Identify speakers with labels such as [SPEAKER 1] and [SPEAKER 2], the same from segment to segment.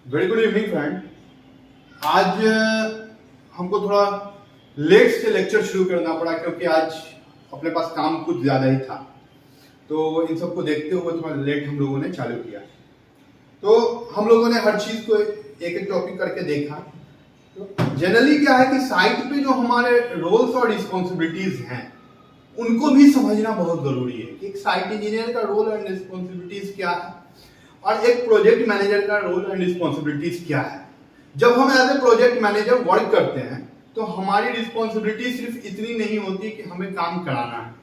[SPEAKER 1] Very good evening friend. आज हमको थोड़ा लेट से लेक्चर शुरू करना पड़ा क्योंकि आज अपने पास काम कुछ ज़्यादा ही था, तो इन सबको देखते हुए थोड़ा लेट हम लोगों ने चालू किया। तो हम लोगों ने हर चीज़ को एक एक टॉपिक करके देखा। तो जनरली क्या है कि साइट पे जो हमारे रोल्स और रिस्पॉन्सिबिलिटीज़ हैं उनको भी समझना बहुत ज़रूरी है कि एक साइट इंजीनियर का रोल एंड रिस्पॉन्सिबिलिटीज़ क्या है और एक प्रोजेक्ट मैनेजर का रोल एंड रिस्पॉन्सिबिलिटीज क्या है। जब हम as a project manager work करते हैं तो हमारी रिस्पॉन्सिबिलिटी सिर्फ इतनी नहीं होती कि हमें काम कराना है।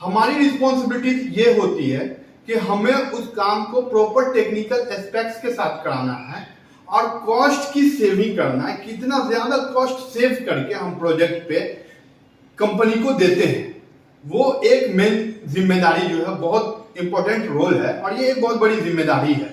[SPEAKER 1] हमारी रिस्पॉन्सिबिलिटी ये होती है कि हमें उस काम को प्रॉपर टेक्निकल एस्पेक्ट्स के साथ कराना है और कॉस्ट की सेविंग करना है। कितना ज्यादा कॉस्ट सेव करके हम प्रोजेक्ट पे कंपनी को देते हैं, वो एक मेन जिम्मेदारी जो है बहुत इंपॉर्टेंट रोल है और ये एक बहुत बड़ी जिम्मेदारी है।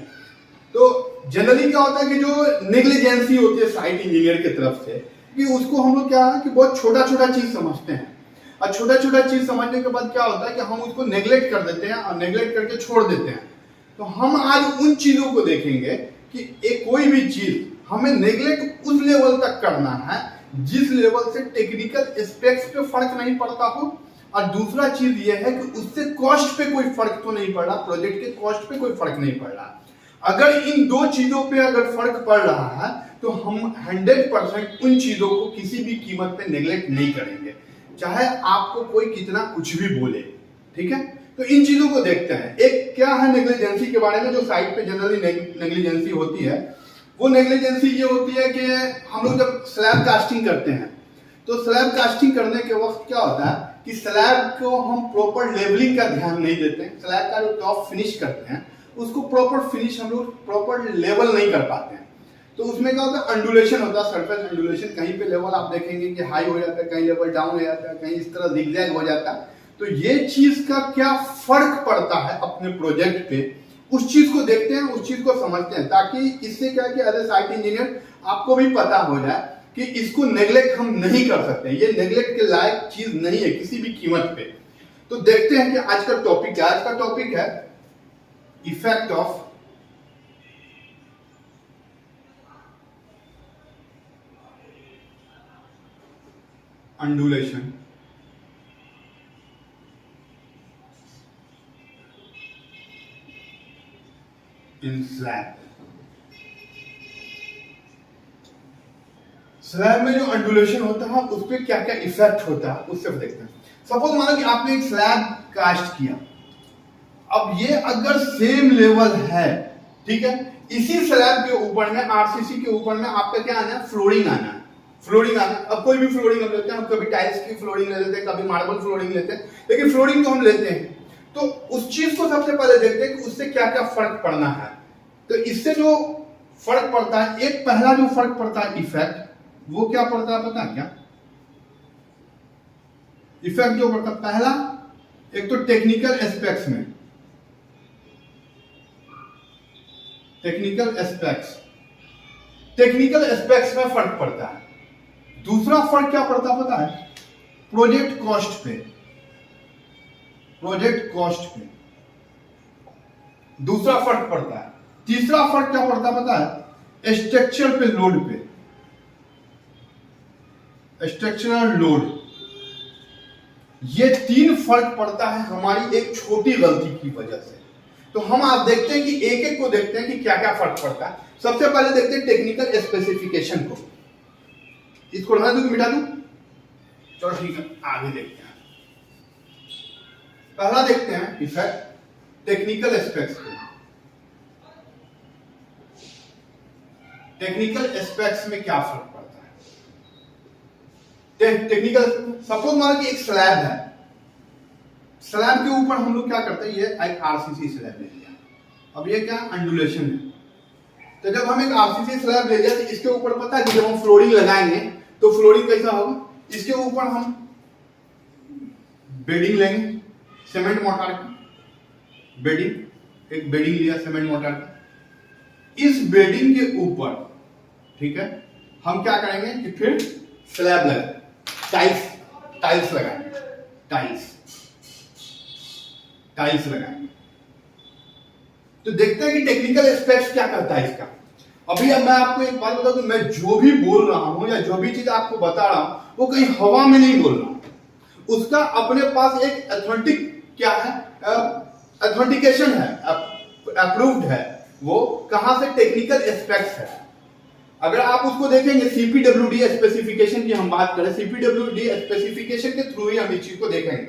[SPEAKER 1] तो जनरली क्या होता है कि जो नेग्लिजेंसी होती है साइट इंजीनियर की तरफ से कि उसको हम लोग क्या है कि बहुत छोटा छोटा चीज समझते हैं और छोटा छोटा चीज समझने के बाद क्या होता है कि हम उसको नेग्लेक्ट कर देते हैं और नेग्लेक्ट करके छोड़ देते हैं। तो हम आज उन चीजों को देखेंगे कि एक कोई भी चीज हमें नेग्लेक्ट उस लेवल तक करना है जिस लेवल से टेक्निकल एस्पेक्ट्स पे फर्क नहीं पड़ता हो, और दूसरा चीज ये है कि उससे कॉस्ट पे कोई फर्क तो नहीं पड़ रहा, प्रोजेक्ट के कॉस्ट पे कोई फर्क नहीं पड़ रहा। अगर इन दो चीजों पे अगर फर्क पड़ रहा है तो हम 100% उन चीजों को किसी भी कीमत पे नेग्लेक्ट नहीं करेंगे, चाहे आपको कोई कितना कुछ भी बोले। ठीक है, तो इन चीजों को देखते हैं। एक क्या है नेग्लिजेंसी के बारे में, जो साइट पे जनरली नेग्लिजेंसी होती है वो नेग्लिजेंसी ये होती है कि हम लोग जब स्लैब कास्टिंग करते हैं तो स्लैब कास्टिंग करने के वक्त क्या होता है कि स्लैब को हम प्रॉपर लेवलिंग का ध्यान नहीं देते हैं। स्लैब का जो टॉप फिनिश करते हैं उसको प्रॉपर फिनिश हम लोग प्रॉपर लेवल नहीं कर पाते हैं। तो उसमें क्या होता है, अंडुलेशन होता है, सरफेस अंडुलेशन। कहीं पे लेवल आप देखेंगे कि हाई हो जाता है, कहीं लेवल डाउन हो जाता है, कहीं इस तरह जिगजैग हो जाता है। तो ये चीज का क्या फर्क पड़ता है अपने प्रोजेक्ट पे, उस चीज को देखते हैं, उस चीज को समझते हैं, ताकि इससे क्या है कि एज ए साइट इंजीनियर आपको भी पता हो जाए कि इसको नेग्लेक्ट हम नहीं कर सकते, ये नेग्लेक्ट के लायक चीज नहीं है किसी भी कीमत पे। तो देखते हैं कि आज का टॉपिक क्या है। आज का टॉपिक है effect of undulation in slab. Slab में जो अंडुलेशन होता है उस पर क्या क्या इफेक्ट होता है उससे देखते हैं। सपोज मानो कि आपने एक स्लैब कास्ट किया, अब ये अगर सेम लेवल है, ठीक है, इसी स्लैब के ऊपर में आरसीसी के ऊपर में आपका क्या आना है, फ्लोरिंग आना है। फ्लोरिंग आना, अब कोई भी फ्लोरिंग हम लेते हैं, हम कभी टाइल्स की फ्लोरिंग ले लेते हैं, कभी मार्बल फ्लोरिंग लेते हैं, लेकिन फ्लोरिंग तो हम लेते हैं। तो उस चीज को सबसे पहले देखते हैं कि उससे क्या क्या फर्क पड़ना है। तो इससे जो फर्क पड़ता है, एक पहला जो फर्क पड़ता है इफेक्ट, वो क्या पड़ता है पता है क्या? इफेक्ट जो पड़ता है पहला, एक तो टेक्निकल एस्पेक्ट्स में, टेक्निकल एस्पेक्ट्स में फर्क पड़ता है। दूसरा फर्क क्या पड़ता है पता है? प्रोजेक्ट कॉस्ट पे, प्रोजेक्ट कॉस्ट पे दूसरा फर्क पड़ता है। तीसरा फर्क क्या पड़ता है पता है? स्ट्रक्चर पे लोड पे, स्ट्रक्चरल लोड। ये तीन फर्क पड़ता है हमारी एक छोटी गलती की वजह से। तो हम आप देखते हैं कि एक एक को देखते हैं कि क्या क्या फर्क पड़ता है। सबसे पहले देखते हैं टेक्निकल स्पेसिफिकेशन को। इसको रहने दूं कि मिटा दूं? चलो ठीक है, आगे देखते हैं। पहला देखते हैं इफेक्ट टेक्निकल एस्पेक्ट्स को। टेक्निकल एस्पेक्ट्स में क्या फर्क पड़ता है? टेक्निकल, सपोज मानो कि एक स्लैब है, स्लैब के ऊपर हम लोग क्या करते हैं, ये एक आरसीसी स्लैब ले लिया, अब ये क्या अंडुलेशन है। तो जब हम एक आरसीसी स्लैब ले लिया तो इसके ऊपर पता है कि जब हम फ्लोरिंग लगाएंगे तो फ्लोरिंग कैसा होगा, इसके ऊपर हम बेडिंग लेंगे, सीमेंट मोर्टार की बेडिंग, एक बेडिंग लिया सीमेंट मोर्टार की। इस बेडिंग के ऊपर, ठीक है, हम क्या करेंगे कि फिर स्लैब लगाएंगे, टाइल्स लगाएंगे, टाइल्स लगाएंगे। तो देखते हैं कि टेक्निकल एस्पेक्ट्स क्या करता है इसका। अभी अब मैं आपको एक बात बताऊं कि मैं जो भी बोल रहा हूं या जो भी चीज आपको बता रहा हूं वो कहीं हवा में नहीं बोल रहा हूं। उसका अपने पास एक अथेंटिक क्या है, अथेंटिकेशन है, अप्रूव्ड है। वो कहां से, टेक्निकल एस्पेक्ट्स है। अगर आप उसको देखेंगे सीपीडब्ल्यूडी स्पेसिफिकेशन की हम बात करें, सीपीडब्ल्यूडी स्पेसिफिकेशन के थ्रू ही हम इस चीज को देखेंगे।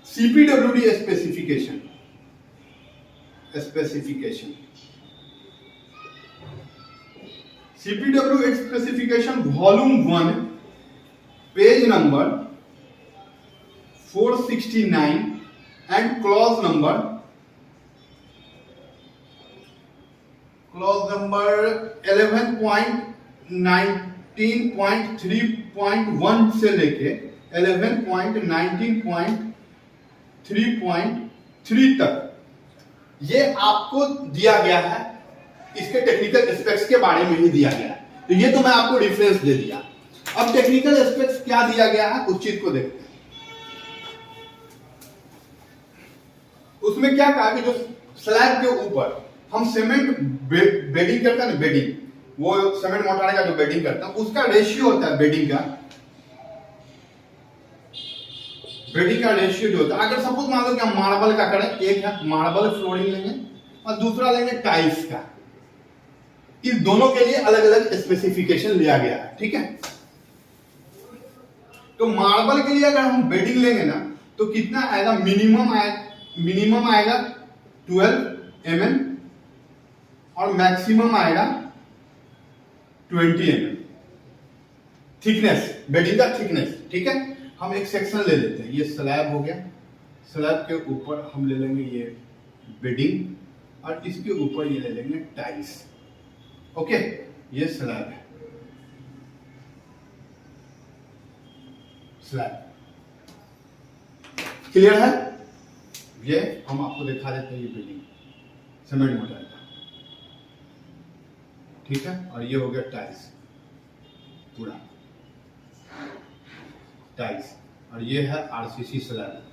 [SPEAKER 1] CPWD specification CPW specification volume 1 page number 469 and clause number 11.19.3.1 से लेके 11.19.3.3 तक ये आपको दिया गया है। इसके टेक्निकल एस्पेक्ट्स के बारे में ही दिया गया है, तो ये तो मैं आपको रेफरेंस दे दिया। अब टेक्निकल एस्पेक्ट्स क्या दिया गया है उस चीज को देखते हैं। उसमें क्या कहा कि जो स्लैब के ऊपर हम सीमेंट बेडिंग करते हैं ना, बेडिंग, वो सीमेंट मोटार का जो बेडिंग करता है उसका रेशियो होता है, बेडिंग का रेशियो जो होता है। अगर सपोज मान लो कि हम मार्बल का करें, एक है मार्बल फ्लोरिंग लेंगे और दूसरा लेंगे टाइल्स का। इन दोनों के लिए अलग अलग स्पेसिफिकेशन लिया गया है, ठीक है। तो मार्बल के लिए अगर हम बेडिंग लेंगे ना तो कितना आएगा, मिनिमम आएगा 12 mm और मैक्सिमम आएगा 20 mm थिकनेस, बेडिंग का थिकनेस, ठीक है। हम एक सेक्शन ले लेते हैं, ये स्लैब हो गया, स्लैब के ऊपर हम ले लेंगे ये बेडिंग और इसके ऊपर ये ले लेंगे टाइल्स, ओके। ये स्लैब है, स्लैब क्लियर है। ये हम आपको दिखा देते हैं, ये बिल्डिंग सीमेंट मोटार का, ठीक है। और ये हो गया टाइल्स, पूरा टाइल्स, और ये है आरसीसी स्लैब।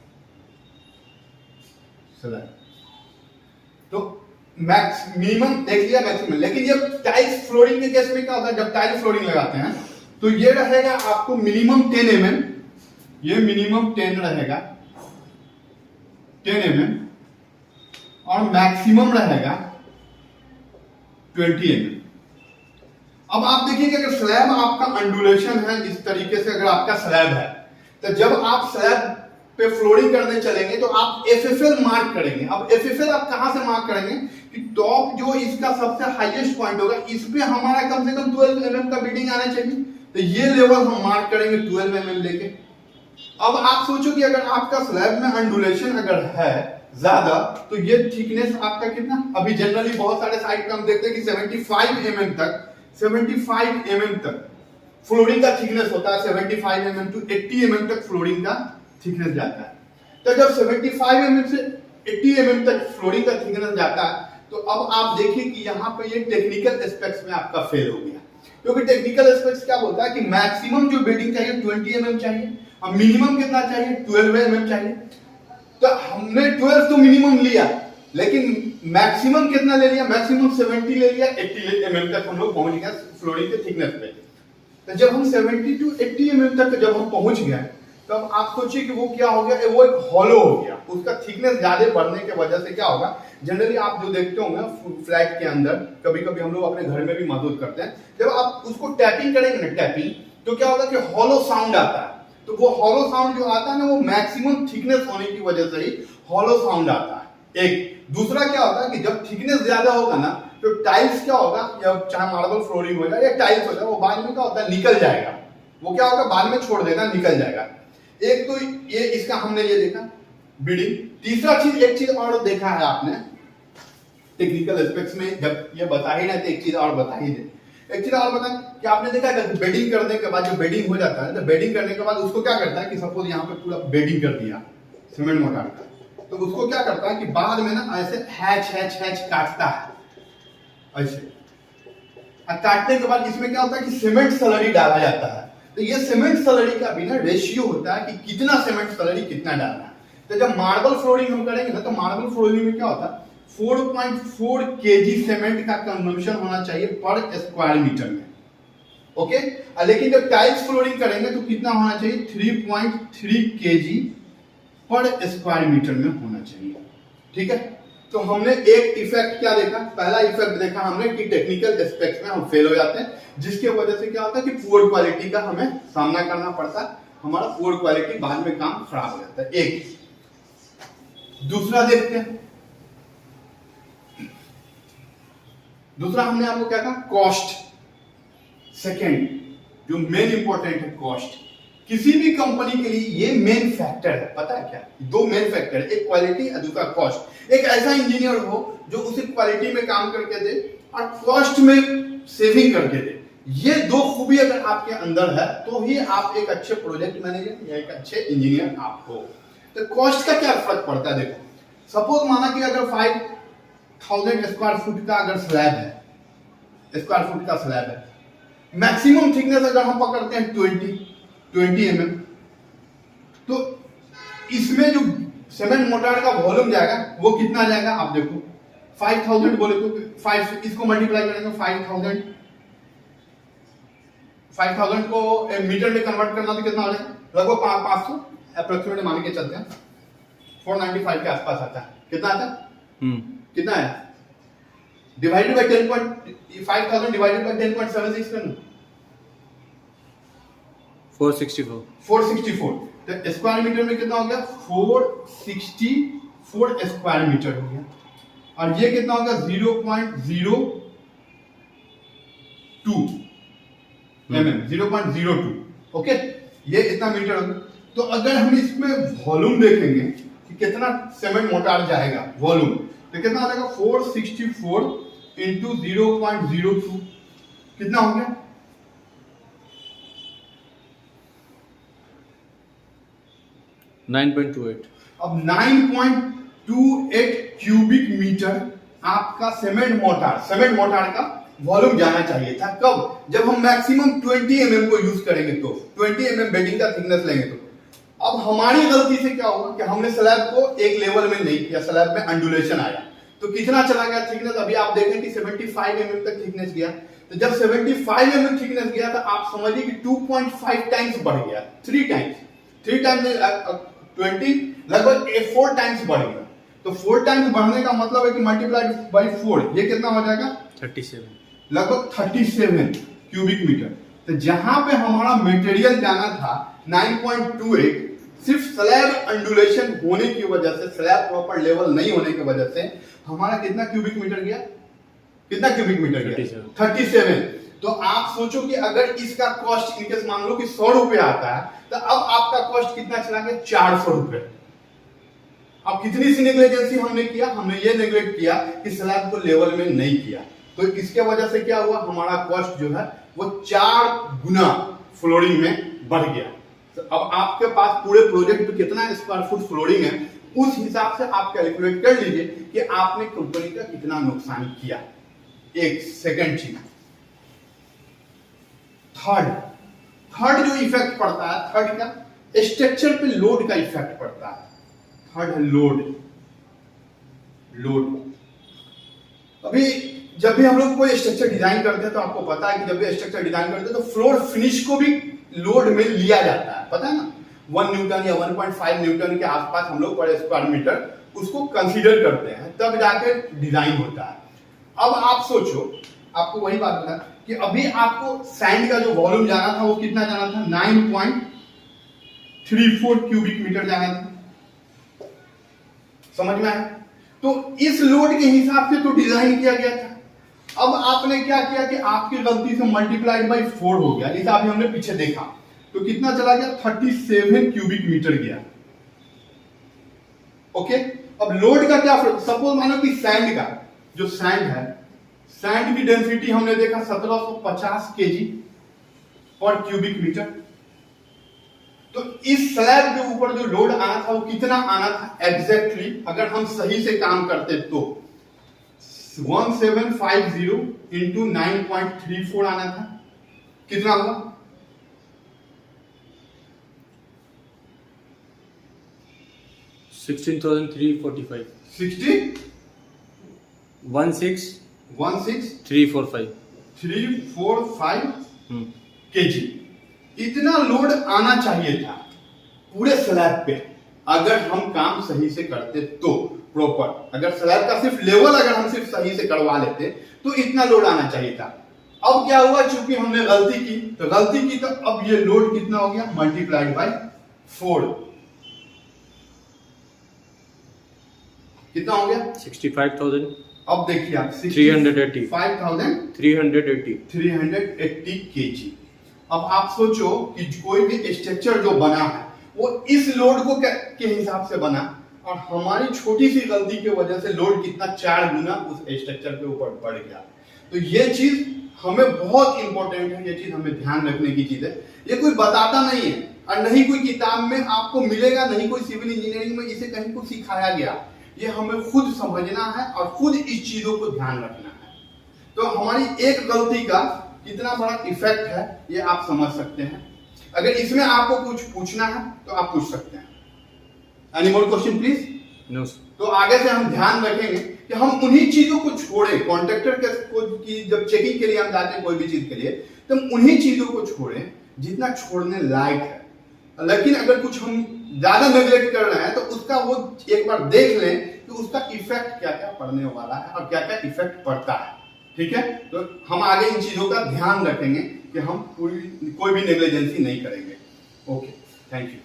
[SPEAKER 1] तो मिनिमम देख लिया, मैक्सिमम। लेकिन ये टाइल्स फ्लोरिंग के केस में क्या होता है, जब टाइल्स फ्लोरिंग लगाते हैं तो ये रहेगा आपको मिनिमम 10 mm, ये मिनिमम 10 रहेगा 10 mm और मैक्सिमम रहेगा 20 mm। अब आप देखिए कि अगर स्लैब आपका अंडुलेशन है इस तरीके से, अगर आपका स्लैब है तो जब आप स्लैब पे फ्लोरिंग करने चलेंगे तो आप एफएफएल मार्क करेंगे। अब एफएफएल आप कहां से मार्क करेंगे कि टॉप जो इसका सबसे हाईएस्ट पॉइंट होगा इस पे हमारा कम से कम 12 mm का बीडिंग आना चाहिए, तो ये लेवल हम मार्क करेंगे 12 mm लेके। अब आप सोचो कि अगर आपका स्लैब में अंडुलेशन अगर है ज्यादा तो ये थिकनेस आपका कितना, अभी जनरली बहुत सारे साइट पे हम देखते हैं कि 75 mm तक फ्लोरिंग का थिकनेस होता है। 75 mm टू 80 mm तक फ्लोरिंग का थिकनेस जाता है। तो जब 75 mm से 80 mm तक फ्लोरिंग का थिकनेस जाता है तो अब आप देखिए कि यहाँ पे ये टेक्निकल एस्पेक्ट्स में आपका फेल हो गया, क्योंकि टेक्निकल एस्पेक्ट्स क्या बोलता है कि मैक्सिमम जो बेडिंग चाहिए 20 mm चाहिए और मिनिमम कितना चाहिए 12 mm चाहिए। तो हमने 12 तो मिनिमम लिया, लेकिन मैक्सिमम कितना ले लिया, मैक्सिमम 70 ले लिया, 80 mm तक हम लोग पहुंच गए फ्लोरिंग के थिकनेस पे। तो जब हम 70 टू 80 mm तक जब हम पहुंच गए तब आप सोचिए कि वो क्या हो गया, वो एक हॉलो हो गया। उसका थिकनेस ज्यादा बढ़ने की वजह से क्या होगा, जनरली आप जो देखते होंगे फ्लैट के अंदर, कभी कभी हम लोग अपने घर में भी महसूस करते हैं, जब आप उसको टैपिंग करेंगे ना, टैपिंग, तो क्या होगा कि हॉलो साउंड आता है। तो वो हॉलो साउंड जो आता है ना, वो मैक्सिमम थिकनेस होने की वजह से ही हॉलो साउंड आता है। एक दूसरा क्या होता है कि जब थिकनेस ज्यादा होगा ना तो टाइल्स क्या होगा, या चाहे मार्बल फ्लोरिंग हो जाए या टाइल्स हो जाए, वो बाद में क्या होता है निकल जाएगा। वो क्या होगा, बाद में छोड़ देगा, निकल जाएगा। एक तो ये इसका हमने ये देखा बीडिंग। तीसरा चीज, एक चीज और देखा है आपने टेक्निकल एस्पेक्ट्स में, जब ये बता ही ना तो एक चीज और बता ही दे। एक चीज और बता कि आपने देखा है बेडिंग करने के बाद जो बेडिंग हो जाता है, तो बेडिंग करने के बाद उसको क्या करता है कि सपोज यहाँ पे पूरा बेडिंग कर दिया सीमेंट मोटार का, तो उसको क्या करता है कि बाद में ना ऐसे हैच काटता है ऐसे, और काटने के बाद इसमें क्या होता है कि सीमेंट स्लरी डाला जाता है। तो ये सीमेंट स्लरी का भी ना रेशियो होता है कि कितना सीमेंट स्लरी कितना डालना है। तो जब मार्बल फ्लोरिंग हम करेंगे ना, तो मार्बल फ्लोरिंग में क्या होता है, 4.4 केजी सीमेंट का कंजम्पशन होना चाहिए पर स्क्वायर मीटर में। ओके, लेकिन जब टाइल्स फ्लोरिंग करेंगे तो कितना होना चाहिए, 3.3 केजी पर स्क्वायर मीटर में होना चाहिए। ठीक है, तो हमने एक इफेक्ट क्या देखा, पहला इफेक्ट देखा हमने कि टेक्निकल एस्पेक्ट्स में हम फेल हो जाते हैं, जिसके वजह से क्या होता है कि पुअर क्वालिटी का हमें सामना करना पड़ता है, हमारा पुअर क्वालिटी बाद में काम खराब हो जाता है। एक दूसरा देखते हैं, दूसरा हमने आपको क्या कहा, कॉस्ट। सेकेंड जो मेन इंपॉर्टेंट है कॉस्ट, किसी भी कंपनी के लिए ये मेन फैक्टर है। पता है क्या, दो मेन फैक्टर है, एक क्वालिटी और दूसरा कॉस्ट। एक ऐसा इंजीनियर हो जो उसे क्वालिटी में काम करके दे और कॉस्ट में सेविंग करके दे, ये दो खूबी अगर आपके अंदर है तो ही आप एक अच्छे प्रोजेक्ट मैनेजर या एक अच्छे इंजीनियर आप हो। तो कॉस्ट का क्या फर्क पड़ता है, देखो सपोज माना कि अगर 5000 स्क्वायर फुट का अगर स्लैब है, स्क्वायर फुट का स्लैब है, मैक्सिमम थिकनेस अगर हम पकड़ते हैं 20 mm, तो इसमें जो सीमेंट मोटार का वॉल्यूम जाएगा वो कितना जाएगा, आप देखो 5000 बोले तो 5 इसको मल्टीप्लाई करेंगे 5000 को मीटर में कन्वर्ट करना तो कितना आ जाएगा, लगभग 500 अप्रोक्सीमेट मान के चलते हैं, 495 के आसपास आता है। कितना आता है, कितना है, डिवाइडेड बाय 5000 डिवाइडेड बाय 10.76 करना, 464। तो स्क्वायर मीटर में कितना हो गया, 464 स्क्वायर मीटर हो गया, और ये कितना हो गया 0.02 mm, 0.02। ओके, ये इतना मीटर हो गया। तो अगर हम इसमें वॉल्यूम देखेंगे कि कितना सीमेंट मोटार जाएगा वॉल्यूम, तो कितना आ जाएगा 464 इंटू 0.02, कितना हो गया, अब 9.28 क्यूबिक मीटर आपका सीमेंट मोटार का वॉल्यूम जाना चाहिए था। कब, जब हम मैक्सिमम 20 mm को यूज करेंगे, तो 20 mm बेडिंग का थिकनेस लेंगे। तो अब हमारी गलती से क्या होगा कि हमने स्लैब को एक लेवल में नहीं किया, स्लैब में अंडुलेशन आया, तो कितना चला गया थिकनेस, अभी आप देखें कि 75 mm तक थिकनेस गया। तो जब 75 mm थिकनेस गया तो आप समझिए कि 2.5 टाइम्स बढ़ गया, 3 टाइम्स 20 लगभग 4 टाइम्स बढ़ गया। तो 4 टाइम्स बढ़ने का मतलब है कि मल्टीप्लाई बाय 4, ये कितना हो जाएगा
[SPEAKER 2] 37,
[SPEAKER 1] लगभग 37 क्यूबिक मीटर। तो जहां पे हमारा मटेरियल जाना था 9.28, सिर्फ स्लैब अंडुलेशन होने की वजह से, स्लैब प्रॉपर लेवल नहीं होने की वजह से हमारा कितना क्यूबिक मीटर गया, कितना क्यूबिक मीटर गया 37। तो आप सोचो कि अगर इसका कॉस्ट इनकेस मान लो कि 100 रुपए आता है, तो अब आपका कॉस्ट कितना चला गया 400 रुपए। अब कितनी सी नेग्लिजेंसी हमने किया, हमने ये नेग्लेक्ट किया कि स्लैब को लेवल में नहीं किया, तो इसके वजह से क्या हुआ, हमारा कॉस्ट जो है वो 4 गुना फ्लोरिंग में बढ़ गया। तो अब आपके पास पूरे प्रोजेक्ट पे कितना स्क्वायर फुट फ्लोरिंग है, उस हिसाब से आप कैलकुलेट कर लीजिए कि आपने कंपनी का कितना नुकसान किया। एक सेकंड चीज, थर्ड जो इफेक्ट पड़ता है, थर्ड का स्ट्रक्चर पे लोड का इफेक्ट पड़ता है। थर्ड है लोड। अभी जब भी हम लोग कोई स्ट्रक्चर डिजाइन करते हैं तो आपको पता है कि जब भी स्ट्रक्चर डिजाइन करते हैं तो फ्लोर फिनिश को भी लोड में लिया जाता है, पता है ना, 1 न्यूटन या 1.5 न्यूटन के आसपास हम लोग पर स्क्वायर मीटर उसको कंसीडर करते हैं, तब जाकर डिजाइन होता है। अब आप सोचो, आपको वही बात बता कि अभी आपको सैंड का जो वॉल्यूम जाना था वो कितना जाना था, 9.34 क्यूबिक मीटर जाना था, समझ में आया। तो इस लोड के हिसाब से तो डिजाइन किया गया था। अब आपने क्या किया कि आपकी गलती से मल्टीप्लाइड बाय 4 हो गया, जैसा अभी हमने पीछे देखा, तो कितना चला गया 37 क्यूबिक मीटर गया। ओके, अब लोड का क्या, सपोज मानो कि सैंड का जो सैंड है, सैंड की डेंसिटी हमने देखा 1750 केजी पर क्यूबिक मीटर। तो इस स्लैब के ऊपर जो लोड आना था वो कितना आना था एग्जैक्टली, अगर हम सही से काम करते तो 1750 इंटू 9.34 आना था, कितना हुआ
[SPEAKER 2] 16,345, 16345
[SPEAKER 1] kg इतना लोड आना चाहिए था पूरे स्लैब पे। अगर हम काम सही से करते तो प्रॉपर, अगर स्लैब का सिर्फ लेवल अगर हम सिर्फ सही से करवा लेते तो इतना लोड आना चाहिए था। अब क्या हुआ, चूंकि हमने गलती की तो अब ये लोड कितना हो गया, मल्टीप्लाइड बाय 4 कितना हो गया
[SPEAKER 2] 65,000।
[SPEAKER 1] अब देखिए आप
[SPEAKER 2] 380
[SPEAKER 1] kg। अब आप सोचो कि कोई भी स्ट्रक्चर जो बना है वो इस लोड को के हिसाब से बना, और हमारी छोटी सी गलती की वजह से लोड कितना 4 गुना उस स्ट्रक्चर के ऊपर बढ़ गया। तो ये चीज हमें बहुत इंपॉर्टेंट है, ये चीज हमें ध्यान रखने की चीज है। ये कोई बताता नहीं है और नहीं कोई किताब में आपको मिलेगा, नहीं कोई सिविल इंजीनियरिंग में इसे कहीं को सिखाया गया। ये हमें खुद समझना है और खुद इस चीजों को ध्यान रखना है। तो हमारी एक गलती का कितना बड़ा इफेक्ट है ये आप समझ सकते हैं। अगर इसमें आपको कुछ पूछना है तो आप पूछ सकते हैं। Any more question please?
[SPEAKER 2] No.
[SPEAKER 1] तो आगे से हम ध्यान रखेंगे कि हम उन्हीं चीजों को छोड़े, कॉन्ट्रैक्टर की जब चेकिंग के लिए हम जाते हैं कोई भी चीज के लिए, तो हम उन्हीं चीजों को छोड़े जितना छोड़ने लायक है। लेकिन अगर कुछ हम ज्यादा नेग्लेक्ट कर रहे हैं तो उसका वो एक बार देख लें कि उसका इफेक्ट क्या क्या पड़ने वाला है और क्या क्या इफेक्ट पड़ता है। ठीक है, तो हम आगे इन चीजों का ध्यान रखेंगे कि हम कोई भी नेग्लिजेंसी नहीं करेंगे। Okay, thank you.